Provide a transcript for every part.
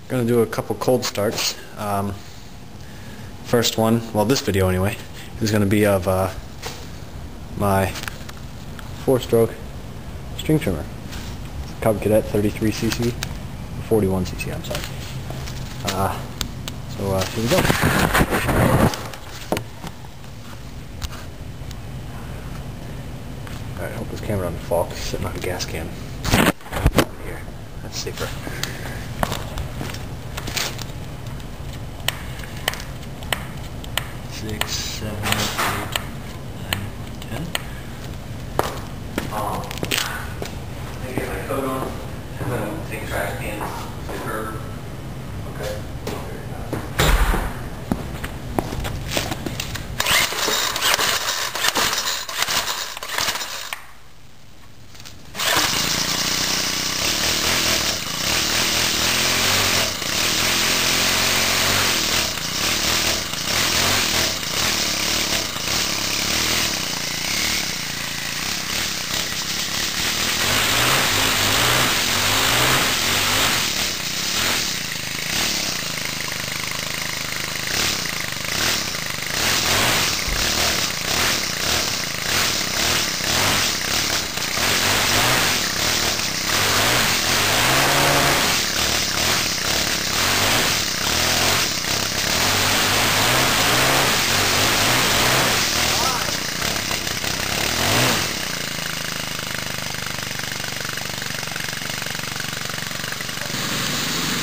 Gonna do a couple cold starts. First one, well, this video anyway, is gonna be of my 4-stroke string trimmer, Cub Cadet 33cc, 41cc. I'm sorry. So here we go. Alright, I hope this camera doesn't fall, 'cause it's sitting on a gas can. Here, that's safer. 6, 7, 8, 9, 10. I get my coat on, and then take trash cans to the curb. Okay.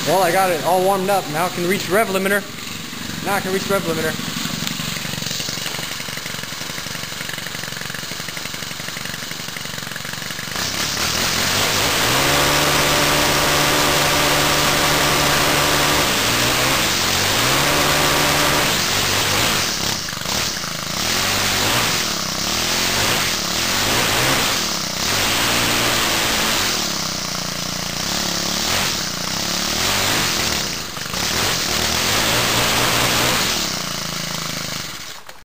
Well, I got it all warmed up. Now I can reach the rev limiter.